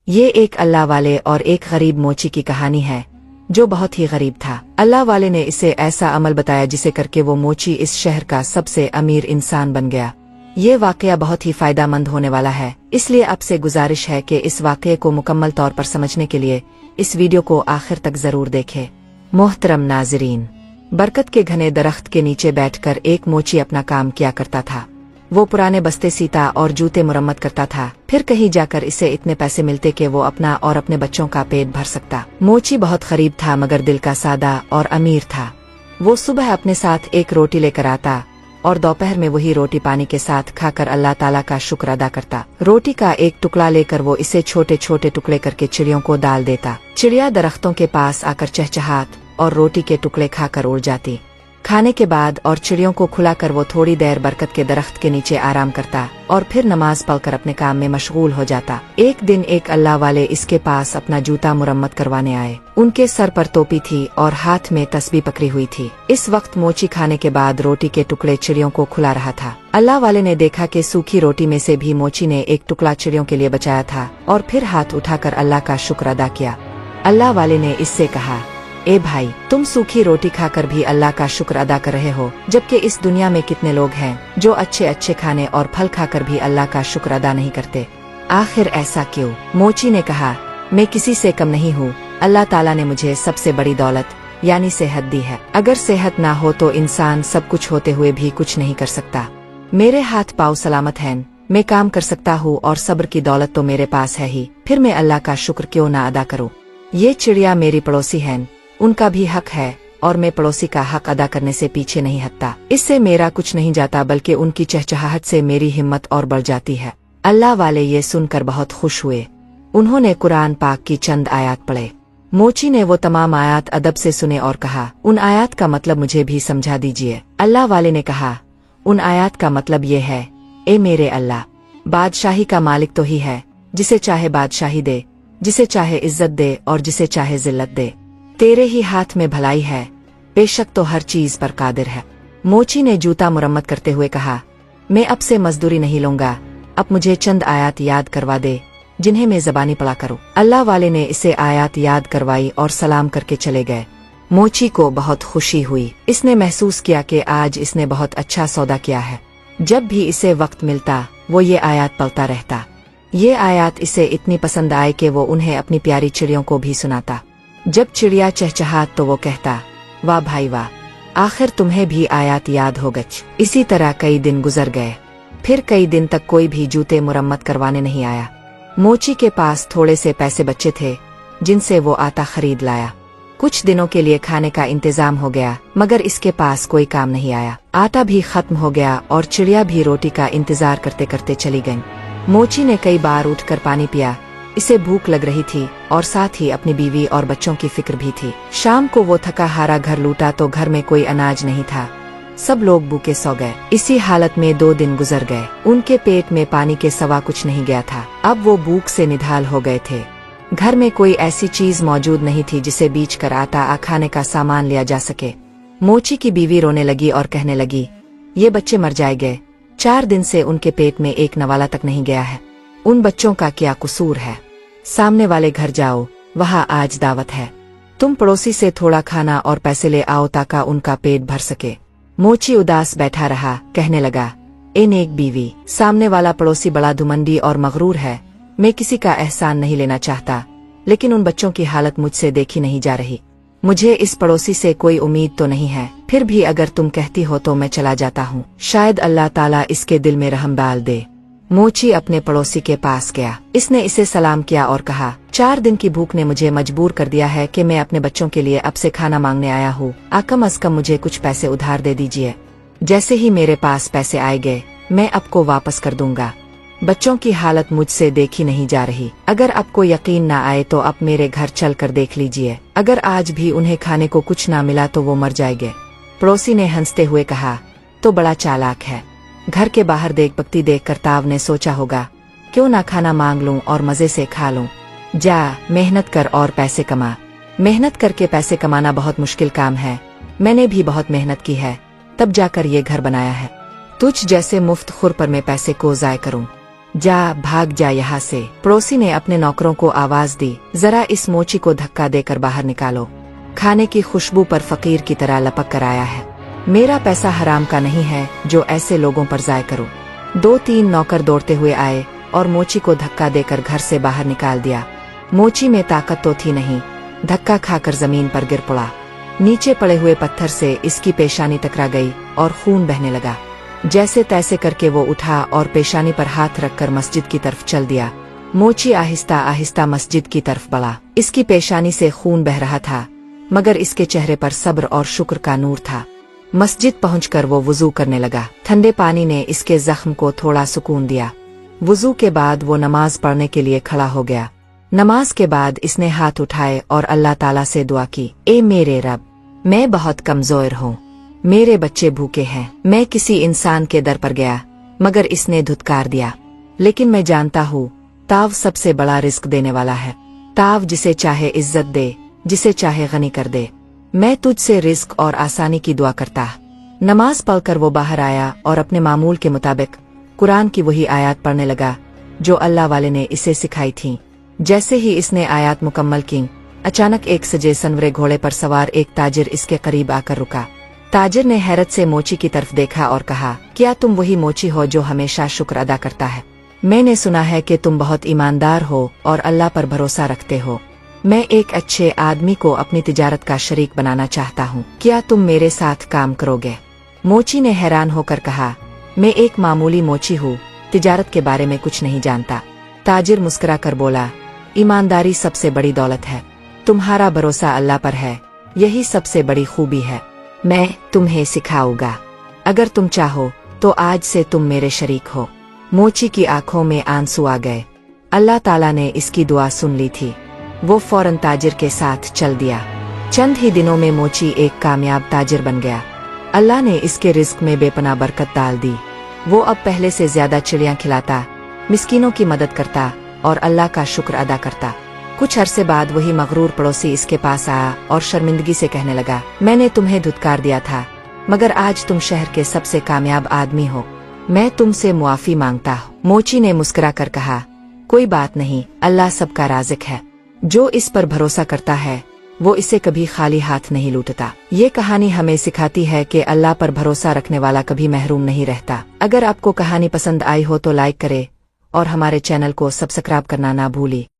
ये एक अल्लाह वाले और एक गरीब मोची की कहानी है जो बहुत ही गरीब था। अल्लाह वाले ने इसे ऐसा अमल बताया जिसे करके वो मोची इस शहर का सबसे अमीर इंसान बन गया। ये वाकया बहुत ही फायदेमंद होने वाला है, इसलिए आपसे गुजारिश है कि इस वाकये को मुकम्मल तौर पर समझने के लिए इस वीडियो को आखिर तक जरूर देखें। मोहतरम नाजरीन, बरकत के घने दरख्त के नीचे बैठकर एक मोची अपना काम किया करता था। वो पुराने बस्ते सीता और जूते मुरम्मत करता था। फिर कहीं जाकर इसे इतने पैसे मिलते कि वो अपना और अपने बच्चों का पेट भर सकता। मोची बहुत गरीब था मगर दिल का सादा और अमीर था। वो सुबह अपने साथ एक रोटी लेकर आता और दोपहर में वही रोटी पानी के साथ खाकर अल्लाह ताला का शुक्र अदा करता। रोटी का एक टुकड़ा लेकर वो इसे छोटे छोटे टुकड़े करके चिड़ियों को डाल देता। चिड़िया दरख्तों के पास आकर चहचहात और रोटी के टुकड़े खाकर उड़ जाती। खाने के बाद और चिड़ियों को खुलाकर वो थोड़ी देर बरकत के दरख्त के नीचे आराम करता और फिर नमाज पढ़कर अपने काम में मशगूल हो जाता। एक दिन एक अल्लाह वाले इसके पास अपना जूता मुरम्मत करवाने आए। उनके सर पर टोपी थी और हाथ में तस्बीह पकड़ी हुई थी। इस वक्त मोची खाने के बाद रोटी के टुकड़े चिड़ियों को खुला रहा था। अल्लाह वाले ने देखा कि सूखी रोटी में से भी मोची ने एक टुकड़ा चिड़ियों के लिए बचाया था और फिर हाथ उठाकर अल्लाह का शुक्र अदा किया। अल्लाह वाले ने इससे कहा, ए भाई, तुम सूखी रोटी खाकर भी अल्लाह का शुक्र अदा कर रहे हो, जबकि इस दुनिया में कितने लोग हैं जो अच्छे अच्छे खाने और फल खाकर भी अल्लाह का शुक्र अदा नहीं करते। आखिर ऐसा क्यों? मोची ने कहा, मैं किसी से कम नहीं हूँ। अल्लाह ताला ने मुझे सबसे बड़ी दौलत यानी सेहत दी है। अगर सेहत ना हो तो इंसान सब कुछ होते हुए भी कुछ नहीं कर सकता। मेरे हाथ पाँव सलामत हैं, मैं काम कर सकता हूँ और सब्र की दौलत तो मेरे पास है ही, फिर मैं अल्लाह का शुक्र क्यों ना अदा करूँ। ये चिड़िया मेरी पड़ोसी हैं, उनका भी हक है और मैं पड़ोसी का हक अदा करने से पीछे नहीं हटता। इससे मेरा कुछ नहीं जाता बल्कि उनकी चहचहाहट से मेरी हिम्मत और बढ़ जाती है। अल्लाह वाले ये सुनकर बहुत खुश हुए। उन्होंने कुरान पाक की चंद आयत पढ़े। मोची ने वो तमाम आयत अदब से सुने और कहा, उन आयत का मतलब मुझे भी समझा दीजिए। अल्लाह वाले ने कहा, उन आयत का मतलब ये है, ए मेरे अल्लाह, बादशाही का मालिक तो ही है, जिसे चाहे बादशाही दे, जिसे चाहे इज्जत दे और जिसे चाहे जिल्लत दे। तेरे ही हाथ में भलाई है, बेशक तो हर चीज पर कादिर है। मोची ने जूता मुरम्मत करते हुए कहा, मैं अब से मजदूरी नहीं लूंगा, अब मुझे चंद आयत याद करवा दे जिन्हें मैं ज़बानी पढ़ा करूं। अल्लाह वाले ने इसे आयत याद करवाई और सलाम करके चले गए। मोची को बहुत खुशी हुई। इसने महसूस किया कि आज इसने बहुत अच्छा सौदा किया है। जब भी इसे वक्त मिलता वो ये आयत पढ़ता रहता। ये आयत इसे इतनी पसंद आए कि वो उन्हें अपनी प्यारी चिड़ियों को भी सुनाता। जब चिड़िया चहचहात तो वो कहता, वाह भाई वाह, आखिर तुम्हें भी आयत याद हो गई। इसी तरह कई दिन गुजर गए। फिर कई दिन तक कोई भी जूते मुरम्मत करवाने नहीं आया। मोची के पास थोड़े से पैसे बचे थे जिनसे वो आटा खरीद लाया। कुछ दिनों के लिए खाने का इंतजाम हो गया मगर इसके पास कोई काम नहीं आया। आटा भी खत्म हो गया और चिड़िया भी रोटी का इंतजार करते करते चली गई। मोची ने कई बार उठकर पानी पिया। इसे भूख लग रही थी और साथ ही अपनी बीवी और बच्चों की फिक्र भी थी। शाम को वो थका हारा घर लौटा तो घर में कोई अनाज नहीं था। सब लोग भूखे सो गए। इसी हालत में 2 दिन गुजर गए। उनके पेट में पानी के सिवा कुछ नहीं गया था। अब वो भूख से निढाल हो गए थे। घर में कोई ऐसी चीज मौजूद नहीं थी जिसे बीच कर आटा खाने का सामान लिया जा सके। मोची की बीवी रोने लगी और कहने लगी, ये बच्चे मर जाएंगे। 4 दिन से उनके पेट में एक नवाला तक नहीं गया है। उन बच्चों का क्या कसूर है? सामने वाले घर जाओ, वहाँ आज दावत है। तुम पड़ोसी से थोड़ा खाना और पैसे ले आओ ताकि उनका पेट भर सके। मोची उदास बैठा रहा, कहने लगा, ए नेक बीवी, सामने वाला पड़ोसी बड़ा धुमंडी और मगरूर है। मैं किसी का एहसान नहीं लेना चाहता, लेकिन उन बच्चों की हालत मुझसे देखी नहीं जा रही। मुझे इस पड़ोसी से कोई उम्मीद तो नहीं है, फिर भी अगर तुम कहती हो तो मैं चला जाता हूँ। शायद अल्लाह ताला इसके दिल में रहम डाल दे। मोची अपने पड़ोसी के पास गया। इसने इसे सलाम किया और कहा, 4 दिन की भूख ने मुझे मजबूर कर दिया है कि मैं अपने बच्चों के लिए अब से खाना मांगने आया हूँ। कम अज कम मुझे कुछ पैसे उधार दे दीजिए। जैसे ही मेरे पास पैसे आएंगे मैं आपको वापस कर दूंगा। बच्चों की हालत मुझसे देखी नहीं जा रही। अगर आपको यकीन ना आए तो आप मेरे घर चल कर देख लीजिए। अगर आज भी उन्हें खाने को कुछ ना मिला तो वो मर जाएंगे। पड़ोसी ने हंसते हुए कहा, तो बड़ा चालाक है। घर के बाहर देखबकती देख कर ताव ने सोचा होगा, क्यों ना खाना मांग लूं और मजे से खा लूं। जा, मेहनत कर और पैसे कमा। मेहनत करके पैसे कमाना बहुत मुश्किल काम है। मैंने भी बहुत मेहनत की है, तब जाकर ये घर बनाया है। तुझ जैसे मुफ्त खुर पर मैं पैसे को जाय करूं। जा, भाग जा यहाँ से। पड़ोसी ने अपने नौकरों को आवाज दी, जरा इस मोची को धक्का देकर बाहर निकालो। खाने की खुशबू पर फकीर की तरह लपक कर आया है। मेरा पैसा हराम का नहीं है जो ऐसे लोगों पर जाय करो। 2-3 नौकर दौड़ते हुए आए और मोची को धक्का देकर घर से बाहर निकाल दिया। मोची में ताकत तो थी नहीं, धक्का खाकर जमीन पर गिर पड़ा। नीचे पड़े हुए पत्थर से इसकी पेशानी टकरा गई और खून बहने लगा। जैसे तैसे करके वो उठा और पेशानी पर हाथ रखकर मस्जिद की तरफ चल दिया। मोची आहिस्ता आहिस्ता मस्जिद की तरफ बढ़ा। इसकी पेशानी से खून बह रहा था, मगर इसके चेहरे पर सब्र और शुक्र का नूर था। मस्जिद पहुंचकर वो वुजू करने लगा। ठंडे पानी ने इसके जख्म को थोड़ा सुकून दिया। वुजू के बाद वो नमाज पढ़ने के लिए खड़ा हो गया। नमाज के बाद इसने हाथ उठाए और अल्लाह ताला से दुआ की, ए मेरे रब, मैं बहुत कमजोर हूँ, मेरे बच्चे भूखे हैं। मैं किसी इंसान के दर पर गया, मगर इसने धुतकार दिया। लेकिन मैं जानता हूँ ताव सबसे बड़ा रिस्क देने वाला है। ताव जिसे चाहे इज्जत दे, जिसे चाहे गनी कर दे। मैं तुझसे रिस्क और आसानी की दुआ करता। नमाज पढ़कर वो बाहर आया और अपने मामूल के मुताबिक कुरान की वही आयत पढ़ने लगा जो अल्लाह वाले ने इसे सिखाई थी। जैसे ही इसने आयत मुकम्मल की, अचानक एक सजे सनवरे घोड़े पर सवार एक ताजिर इसके करीब आकर रुका। ताजिर ने हैरत से मोची की तरफ देखा और कहा, क्या तुम वही मोची हो जो हमेशा शुक्र अदा करता है? मैंने सुना है कि तुम बहुत ईमानदार हो और अल्लाह पर भरोसा रखते हो। मैं एक अच्छे आदमी को अपनी तिजारत का शरीक बनाना चाहता हूँ, क्या तुम मेरे साथ काम करोगे? मोची ने हैरान होकर कहा, मैं एक मामूली मोची हूँ, तिजारत के बारे में कुछ नहीं जानता। ताजिर मुस्कुरा कर बोला, ईमानदारी सबसे बड़ी दौलत है। तुम्हारा भरोसा अल्लाह पर है, यही सबसे बड़ी खूबी है। मैं तुम्हें सिखाऊंगा। अगर तुम चाहो तो आज से तुम मेरे शरीक हो। मोची की आंखों में आंसू आ गए। अल्लाह ताला ने इसकी दुआ सुन ली थी। वो फौरन ताजिर के साथ चल दिया। चंद ही दिनों में मोची एक कामयाब ताजिर बन गया। अल्लाह ने इसके रिस्क में बेपनाह बरकत डाल दी। वो अब पहले से ज्यादा चिड़ियां खिलाता, मिस्कीनों की मदद करता और अल्लाह का शुक्र अदा करता। कुछ अरसे बाद वही मगरूर पड़ोसी इसके पास आया और शर्मिंदगी से कहने लगा, मैंने तुम्हें धुतकार दिया था, मगर आज तुम शहर के सबसे कामयाब आदमी हो। मैं तुमसे मुआफी मांगता हूँ। मोची ने मुस्कुरा कर कहा, कोई बात नहीं, अल्लाह सबका राज़िक है। जो इस पर भरोसा करता है वो इसे कभी खाली हाथ नहीं लूटता। ये कहानी हमें सिखाती है कि अल्लाह पर भरोसा रखने वाला कभी महरूम नहीं रहता। अगर आपको कहानी पसंद आई हो तो लाइक करें और हमारे चैनल को सब्सक्राइब करना ना भूलें।